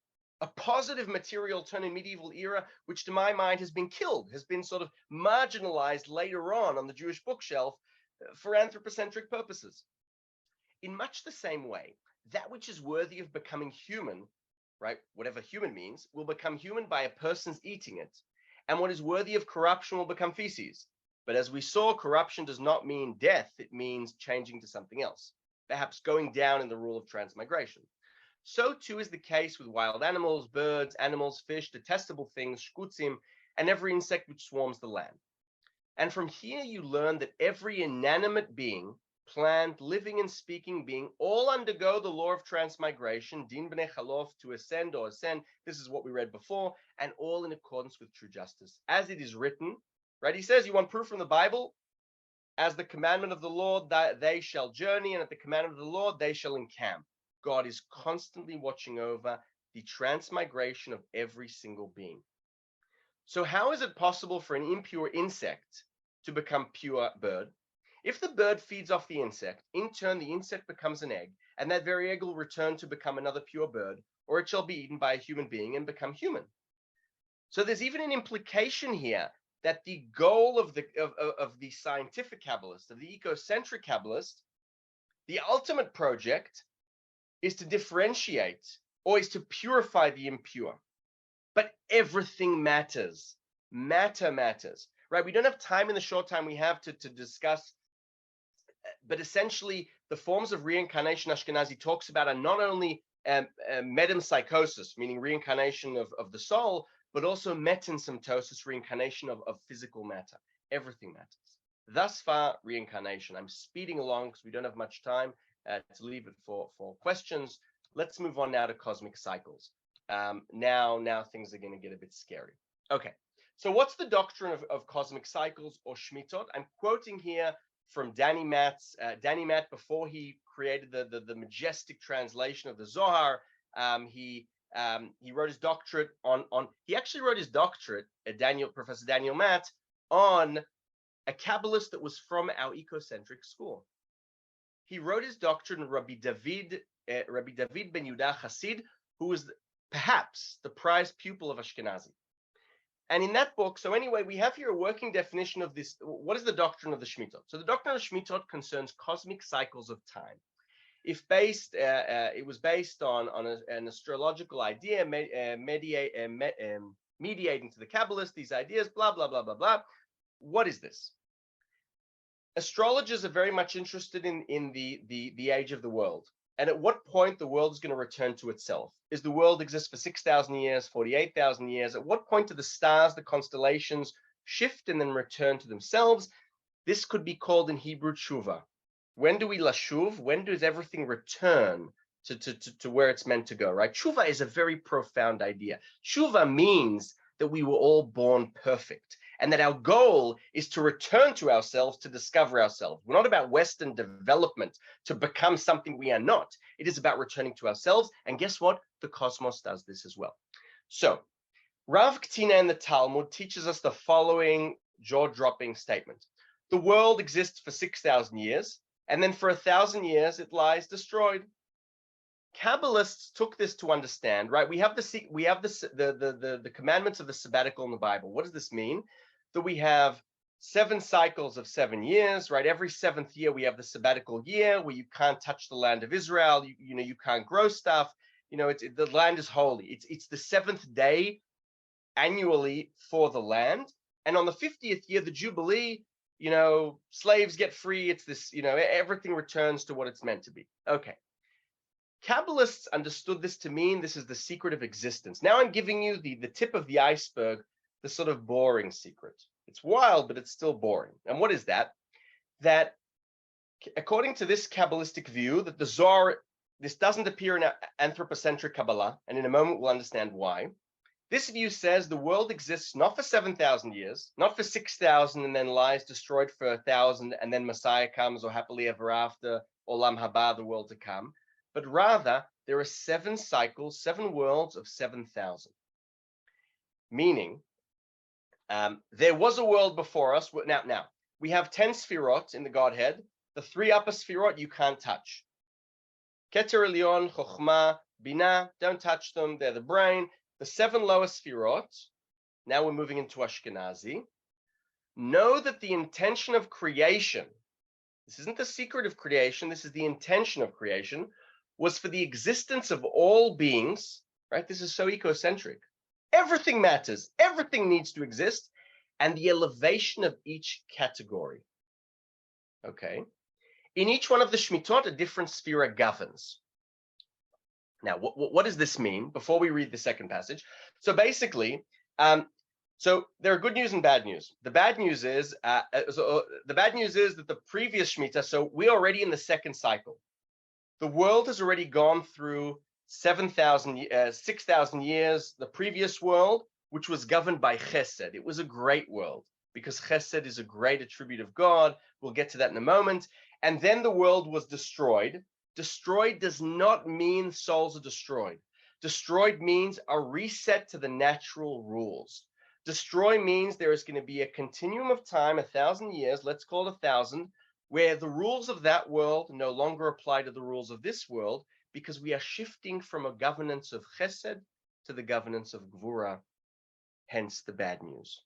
a positive material turn in medieval era, which to my mind has been killed, has been sort of marginalized later on the Jewish bookshelf for anthropocentric purposes. In much the same way, that which is worthy of becoming human, right, whatever human means, will become human by a person's eating it. And what is worthy of corruption will become feces. But as we saw, corruption does not mean death. It means changing to something else, perhaps going down in the rule of transmigration. So too is the case with wild animals, birds, animals, fish, detestable things, shkutzim, and every insect which swarms the land. And from here you learn that every inanimate being, plant, living and speaking being, all undergo the law of transmigration, din b'nei chalof, to ascend or ascend. This is what we read before, and all in accordance with true justice. As it is written, right? He says, you want proof from the Bible? As the commandment of the Lord, that they shall journey, and at the commandment of the Lord, they shall encamp. God is constantly watching over the transmigration of every single being. So how is it possible for an impure insect to become pure bird? If the bird feeds off the insect, in turn, the insect becomes an egg, and that very egg will return to become another pure bird, or it shall be eaten by a human being and become human. So there's even an implication here that the goal of the scientific Kabbalist, of the ecocentric Kabbalist, the ultimate project is to differentiate, or is to purify the impure. But everything matters. Matter matters, right? We don't have time in the short time we have to discuss, but essentially the forms of reincarnation Ashkenazi talks about are not only metempsychosis, meaning reincarnation of the soul, but also metensymptosis, reincarnation of physical matter. Everything matters. Thus far, reincarnation. I'm speeding along because we don't have much time to leave it for questions. Let's move on now to cosmic cycles. Now things are going to get a bit scary. Okay, so what's the doctrine of cosmic cycles, or Shmitot? I'm quoting here from Danny Matt before he created the majestic translation of the Zohar. He wrote his doctorate he actually wrote his doctorate, Professor Daniel Matt, on a Kabbalist that was from our ecocentric school. He wrote his doctorate on Rabbi David ben Yehuda Hasid, who was perhaps the prized pupil of Ashkenazi. And in that book, so anyway, we have here a working definition of this. What is the doctrine of the Shmitot? So the doctrine of Shmitot concerns cosmic cycles of time. It was based on an astrological idea, mediating to the Kabbalists, these ideas, blah, blah, blah, blah, blah. What is this? Astrologers are very much interested in the age of the world, and at what point the world is going to return to itself. Is the world exist for 6,000 years, 48,000 years? At what point do the stars, the constellations, shift and then return to themselves? This could be called in Hebrew tshuva. When do we lashuv? When does everything return to where it's meant to go, right? Tshuva is a very profound idea. Tshuva means that we were all born perfect, and that our goal is to return to ourselves, to discover ourselves. We're not about Western development to become something we are not. It is about returning to ourselves. And guess what? The cosmos does this as well. So Rav Ktina in the Talmud teaches us the following jaw-dropping statement. The world exists for 6,000 years, and then for 1,000 years it lies destroyed. Kabbalists took this to understand, right? We have the commandments of the sabbatical in the Bible. What does this mean? That we have 7 cycles of 7 years, right? Every 7th year we have the sabbatical year where you can't touch the land of Israel. You can't grow stuff. The land is holy. It's the 7th day annually for the land, and on the 50th year, the Jubilee, slaves get free. It's this, everything returns to what it's meant to be. Okay. Kabbalists understood this to mean this is the secret of existence. Now I'm giving you the tip of the iceberg, the sort of boring secret. It's wild, but it's still boring. And what is that? That according to this Kabbalistic view, that the Zohar, this doesn't appear in anthropocentric Kabbalah, and in a moment we'll understand why. This view says the world exists not for 7,000 years, not for 6,000 and then lies destroyed for 1,000 and then Messiah comes, or happily ever after, Olam Haba, the world to come, but rather there are 7 cycles, 7 worlds of 7,000. Meaning, there was a world before us. Now we have 10 sfirot in the Godhead. The 3 upper sfirot you can't touch. Keter Elyon, Chokhmah, Binah, don't touch them. They're the brain. The 7 lower sfirot, now we're moving into Ashkenazi, know that the intention of creation, this isn't the secret of creation, this is the intention of creation, was for the existence of all beings, right? This is so ecocentric. Everything matters, everything needs to exist, and the elevation of each category. Okay. In each one of the Shmitot, a different sphera governs. Now, what does this mean before we read the second passage? So basically, so there are good news and bad news. The bad news is that the previous Shemitah, so we're already in the second cycle. The world has already gone through 6,000 years. The previous world, which was governed by Chesed, it was a great world because Chesed is a great attribute of God. We'll get to that in a moment. And then the world was destroyed. Destroyed does not mean souls are destroyed. Destroyed means a reset to the natural rules. Destroy means there is going to be a continuum of time, 1,000 years, let's call it 1,000, where the rules of that world no longer apply to the rules of this world because we are shifting from a governance of Chesed to the governance of Gvura, hence the bad news.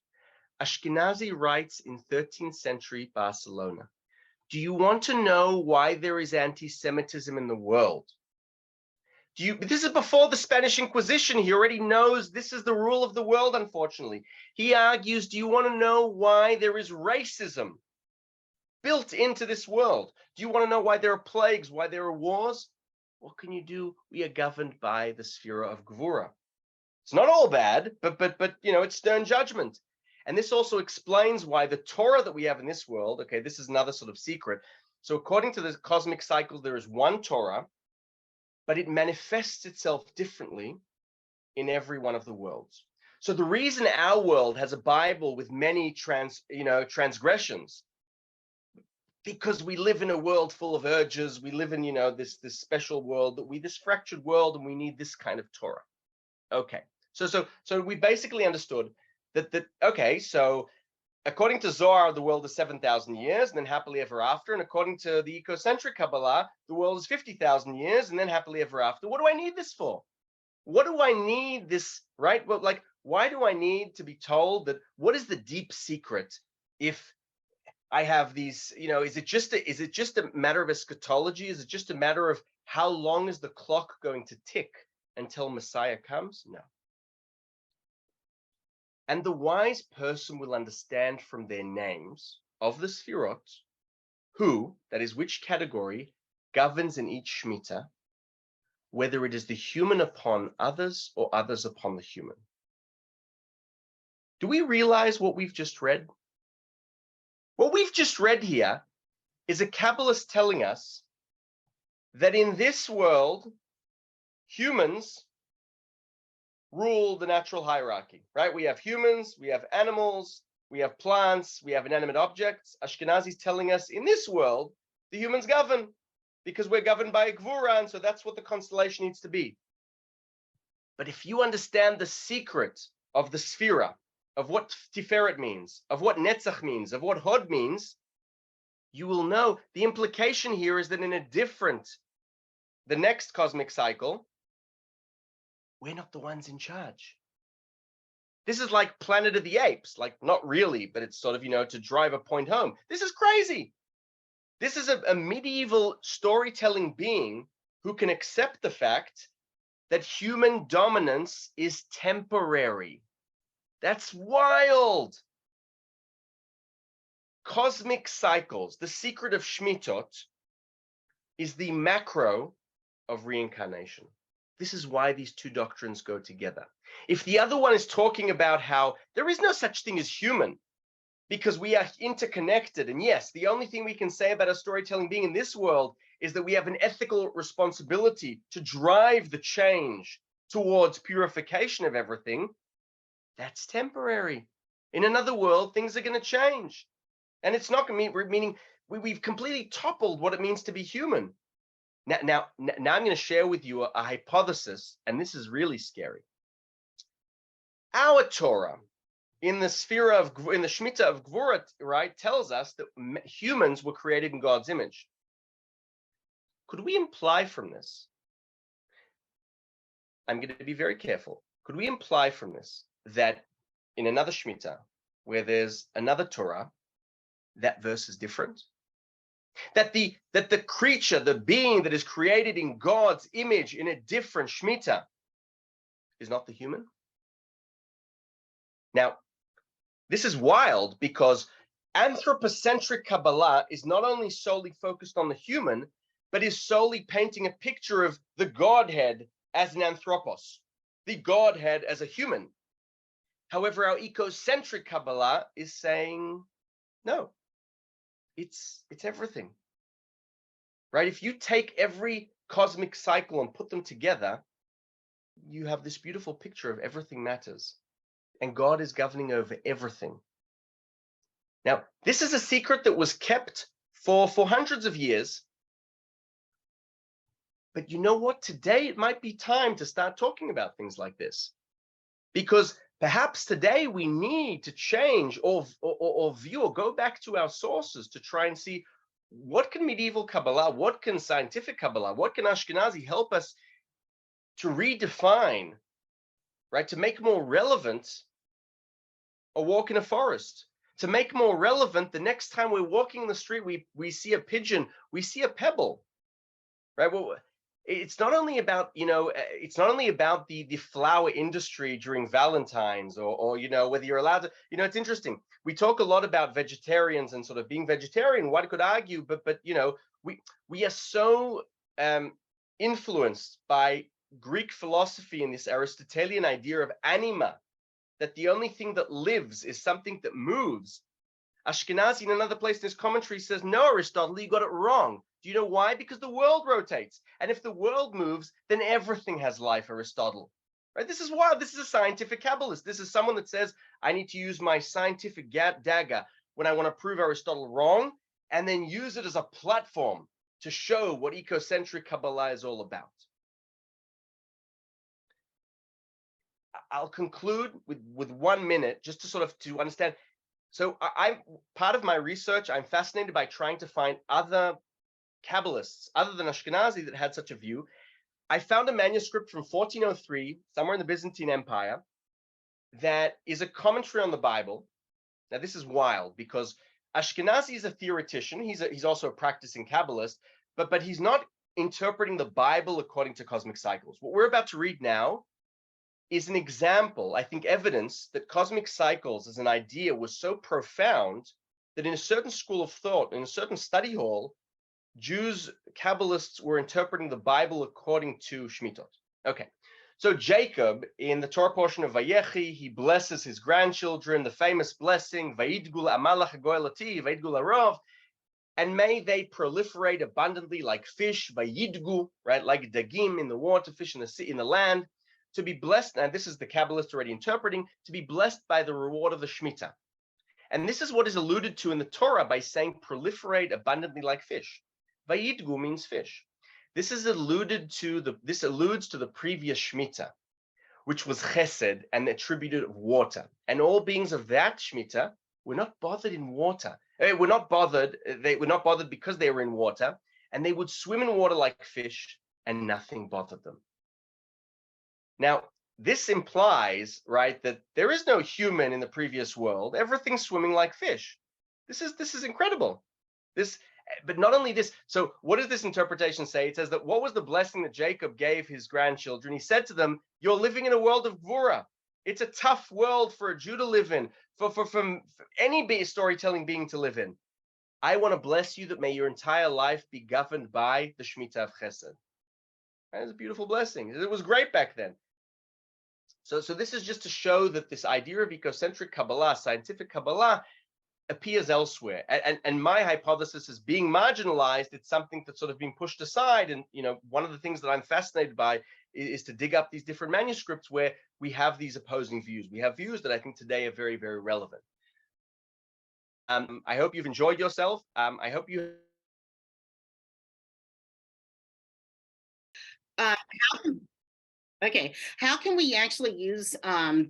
Ashkenazi writes in 13th century Barcelona, do you want to know why there is anti-Semitism in the world? This is before the Spanish Inquisition. He already knows this is the rule of the world, unfortunately. He argues, do you want to know why there is racism built into this world? Do you want to know why there are plagues, why there are wars? What can you do? We are governed by the Sphera of Gvura. It's not all bad, but it's stern judgment. And this also explains why the Torah that we have in this world, okay, this is another sort of secret. So according to the cosmic cycle, there is one Torah, but it manifests itself differently in every one of the worlds. So the reason our world has a Bible with many transgressions, because we live in a world full of urges, we live in, this special world, this fractured world, and we need this kind of Torah. Okay, so we basically understood that okay, so according to Zohar, the world is 7,000 years, and then happily ever after. And according to the ecocentric Kabbalah, the world is 50,000 years, and then happily ever after. What do I need this for? What do I need this, right? Well, why do I need to be told that? What is the deep secret if I have these, is it just a matter of eschatology? Is it just a matter of how long is the clock going to tick until Messiah comes? No. And the wise person will understand from their names of the Sfirot who, that is which category, governs in each Shemitah, whether it is the human upon others or others upon the human. Do we realize what we've just read? What we've just read here is a Kabbalist telling us that in this world, humans rule the natural hierarchy, right? We have humans, we have animals, we have plants, we have inanimate objects. Ashkenazi's telling us in this world, the humans govern because we're governed by a Gvura, and so that's what the constellation needs to be. But if you understand the secret of the Sphira, of what Tiferet means, of what Netzach means, of what Hod means, you will know the implication here is that in the next cosmic cycle, we're not the ones in charge. This is like Planet of the Apes, like not really, but it's sort of, to drive a point home. This is crazy. This is a medieval storytelling being who can accept the fact that human dominance is temporary. That's wild. Cosmic cycles, the secret of Shmitot, is the macro of reincarnation. This is why these two doctrines go together. If the other one is talking about how there is no such thing as human, because we are interconnected, and yes, the only thing we can say about a storytelling being in this world is that we have an ethical responsibility to drive the change towards purification of everything, that's temporary. In another world, things are going to change. And it's not going to mean we've completely toppled what it means to be human. Now I'm going to share with you a hypothesis, and this is really scary. Our Torah, in the Shemitah of Gvura, right, tells us that humans were created in God's image. Could we imply from this? I'm going to be very careful. Could we imply from this that in another Shemitah, where there's another Torah, that verse is different? That the creature, the being that is created in God's image in a different Shemitah is not the human? Now, this is wild because anthropocentric Kabbalah is not only solely focused on the human, but is solely painting a picture of the Godhead as an anthropos, the Godhead as a human. However, our ecocentric Kabbalah is saying, no, it's everything, right? If you take every cosmic cycle and put them together, you have this beautiful picture of everything matters, and God is governing over everything. Now, this is a secret that was kept for hundreds of years. But you know what? Today, it might be time to start talking about things like this. Because perhaps today we need to change or view or go back to our sources to try and see what can medieval Kabbalah, what can scientific Kabbalah, what can Ashkenazi help us to redefine, right? To make more relevant a walk in a forest, to make more relevant the next time we're walking in the street, we see a pigeon, we see a pebble, right? Well, it's not only about, it's not only about the flower industry during Valentine's or whether you're allowed to, it's interesting. We talk a lot about vegetarians and sort of being vegetarian. One could argue, but we are so influenced by Greek philosophy and this Aristotelian idea of anima, that the only thing that lives is something that moves. Ashkenazi in another place in his commentary says, no, Aristotle, you got it wrong. Do you know why? Because the world rotates. And if the world moves, then everything has life, Aristotle. Right? This is wild. This is a scientific Kabbalist. This is someone that says, I need to use my scientific dagger when I want to prove Aristotle wrong, and then use it as a platform to show what ecocentric Kabbalah is all about. I'll conclude with 1 minute just to sort of to understand. So I'm part of my research, I'm fascinated by trying to find other Kabbalists, other than Ashkenazi, that had such a view. I found a manuscript from 1403, somewhere in the Byzantine Empire, that is a commentary on the Bible. Now, this is wild because Ashkenazi is a theoretician. He's also a practicing Kabbalist, but he's not interpreting the Bible according to cosmic cycles. What we're about to read now is an example, I think evidence, that cosmic cycles as an idea was so profound that in a certain school of thought, in a certain study hall, Jews, Kabbalists were interpreting the Bible according to Shmitot. Okay, so Jacob, in the Torah portion of Vayechi, he blesses his grandchildren, the famous blessing, Vayidgul amalach goelati, Vayidgul arov, and may they proliferate abundantly like fish, Vayidgu, right, like dagim in the water, fish in the sea, in the land, to be blessed, and this is the Kabbalist already interpreting, to be blessed by the reward of the Shemitah. And this is what is alluded to in the Torah by saying proliferate abundantly like fish. Vayidgu means fish. This alludes to the previous Shemitah. which was chesed and the attribute of water. And all beings of that Shemitah were not bothered in water. They were not bothered because they were in water, and they would swim in water like fish, and nothing bothered them. Now, this implies, right, that there is no human in the previous world. Everything's swimming like fish. This is incredible. But not only this, so what does this interpretation say? It says that what was the blessing that Jacob gave his grandchildren? He said to them, you're living in a world of Gvura. It's a tough world for a Jew to live in, for any storytelling being to live in. I want to bless you that may your entire life be governed by the Shemitah of Chesed. That is a beautiful blessing. It was great back then. So this is just to show that this idea of ecocentric Kabbalah, scientific Kabbalah, appears elsewhere. And my hypothesis is being marginalized. It's something that's sort of being pushed aside. And, one of the things that I'm fascinated by is to dig up these different manuscripts where we have these opposing views. We have views that I think today are very, very relevant. I hope you've enjoyed yourself. I hope you. Okay, how can we actually use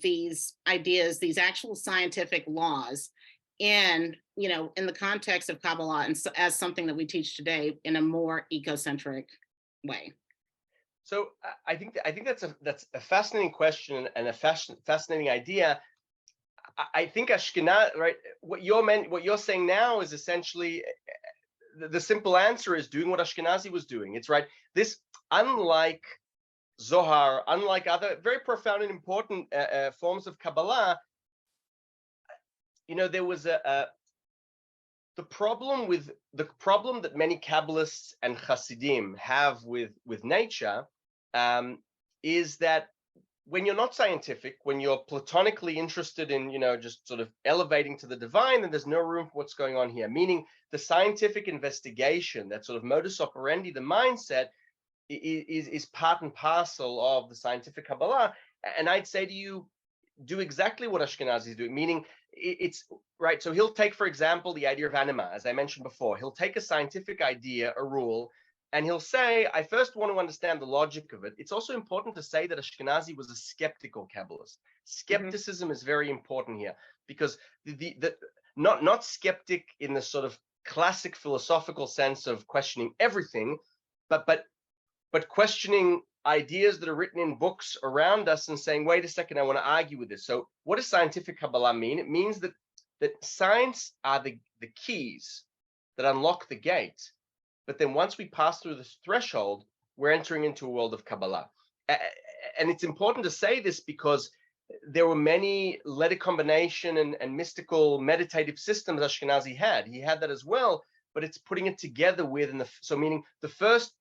these ideas, these actual scientific laws in the context of Kabbalah and as something that we teach today in a more ecocentric way? So I think that's a fascinating question and a fascinating idea. I think Ashkenazi, right? What you're saying now is essentially the simple answer is doing what Ashkenazi was doing. It's right. This, unlike Zohar, unlike other very profound and important forms of Kabbalah, there was the problem that many Kabbalists and Hasidim have with nature is that when you're not scientific, when you're platonically interested in just sort of elevating to the divine, then there's no room for what's going on here. Meaning the scientific investigation, that sort of modus operandi, the mindset, is part and parcel of the scientific Kabbalah. And I'd say to you, do exactly what Ashkenazi is doing, meaning it's right. So he'll take, for example, the idea of anima, as I mentioned before. He'll take a scientific idea, a rule, and he'll say, I first want to understand the logic of it. It's also important to say that Ashkenazi was a skeptical Kabbalist. Skepticism is very important here, because not skeptic in the sort of classic philosophical sense of questioning everything, but questioning ideas that are written in books around us and saying, wait a second, I want to argue with this. So what does scientific Kabbalah mean? It means that science are the keys that unlock the gate. But then once we pass through this threshold, we're entering into a world of Kabbalah. And it's important to say this because there were many letter combination and mystical meditative systems Ashkenazi had. He had that as well, but it's putting it together with, so meaning the first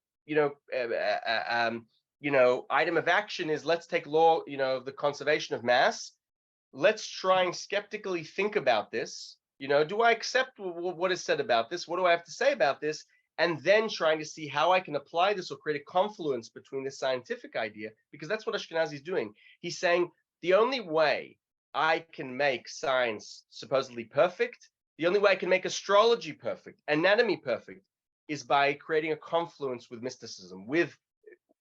item of action is, let's take law, the conservation of mass. Let's try and skeptically think about this. Do I accept what is said about this? What do I have to say about this? And then trying to see how I can apply this or create a confluence between this scientific idea, because that's what Ashkenazi is doing. He's saying the only way I can make science supposedly perfect, the only way I can make astrology perfect, anatomy perfect, is by creating a confluence with mysticism, with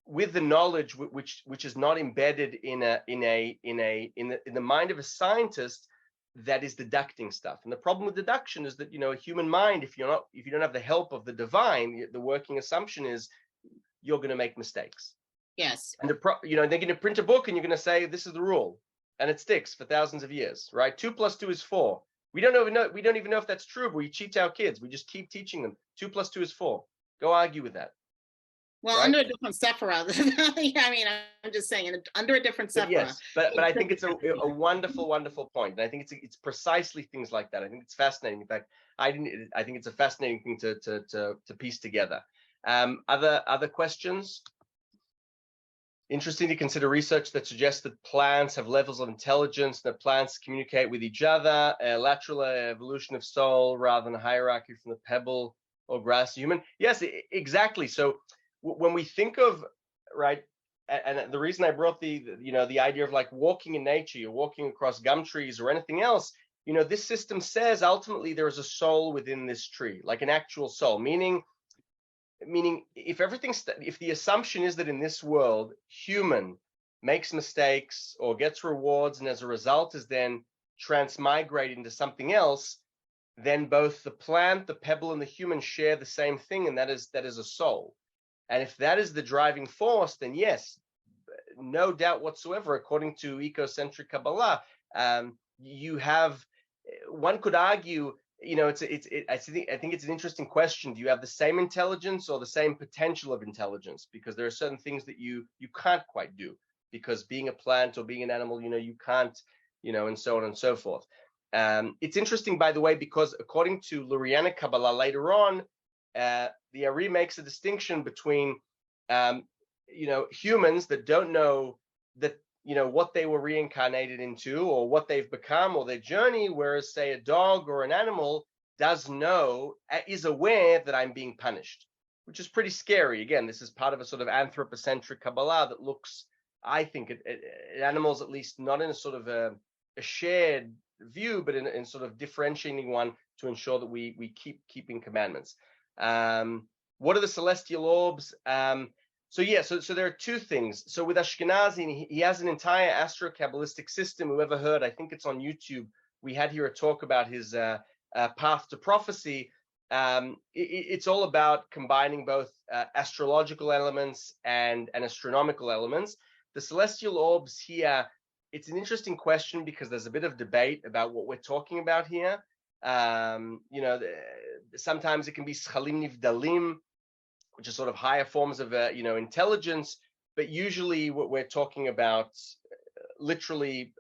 the knowledge which is not embedded in the mind of a scientist that is deducting stuff. And the problem with deduction is that a human mind, if you don't have the help of the divine, the working assumption is you're going to make mistakes. Yes. And they're going to print a book and you're going to say this is the rule, and it sticks for thousands of years, right? 2 + 2 is 4. We don't even know if that's true, but we cheat our kids. We just keep teaching them 2 + 2 is 4. Go argue with that. Well, right? Under a different Sephira. I mean, I'm just saying, under a different Sephira. Yes, but I think it's a wonderful, wonderful point. And I think it's precisely things like that. I think it's fascinating. In fact, I think it's a fascinating thing to piece together. Other questions? Interesting to consider research that suggests that plants have levels of intelligence, that plants communicate with each other, lateral evolution of soul rather than a hierarchy from the pebble or grass to human. Yes, exactly. So when we think of, right, and the reason I brought the idea of like walking in nature, you're walking across gum trees or anything else, this system says ultimately there is a soul within this tree, like an actual soul, meaning if the assumption is that in this world, human makes mistakes or gets rewards, and as a result is then transmigrated into something else, then both the plant, the pebble, and the human share the same thing, and that is a soul. And if that is the driving force, then yes, no doubt whatsoever, according to ecocentric Kabbalah, you have, one could argue, I think it's an interesting question. Do you have the same intelligence or the same potential of intelligence? Because there are certain things that you can't quite do, because being a plant or being an animal, you can't, and so on and so forth. It's interesting, by the way, because according to Lurianic Kabbalah later on, the Ari makes a distinction between, humans that don't know that, what they were reincarnated into or what they've become or their journey, whereas, say, a dog or an animal does know, is aware that I'm being punished, which is pretty scary. Again, this is part of a sort of anthropocentric Kabbalah that looks, I think, at animals, at least not in a sort of a shared view, but in sort of differentiating one to ensure that we keeping commandments. What are the celestial orbs? So there are two things. So with Ashkenazi, he has an entire astro-kabbalistic system. Whoever heard, I think it's on YouTube, we had here a talk about his path to prophecy. It's all about combining both astrological elements and astronomical elements. The celestial orbs here, it's an interesting question because there's a bit of debate about what we're talking about here. Sometimes it can be schalim nivdalim, which are sort of higher forms of intelligence, but usually what we're talking about, literally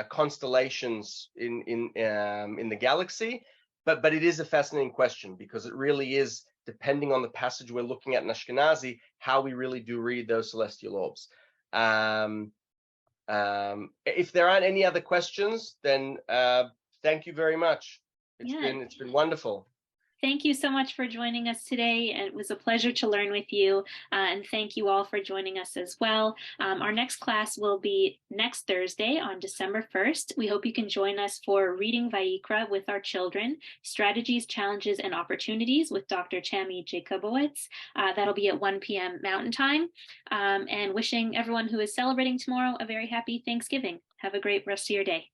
constellations in the galaxy. But it is a fascinating question because it really is, depending on the passage we're looking at in Ashkenazi, how we really do read those celestial orbs. If there aren't any other questions, then thank you very much. It's been wonderful. Thank you so much for joining us today. It was a pleasure to learn with you, and thank you all for joining us as well. Our next class will be next Thursday on December 1st. We hope you can join us for reading Vayikra with our children, Strategies, Challenges, and Opportunities with Dr. Tammy Jacobowitz. That'll be at 1 p.m. Mountain Time. And wishing everyone who is celebrating tomorrow a very happy Thanksgiving. Have a great rest of your day.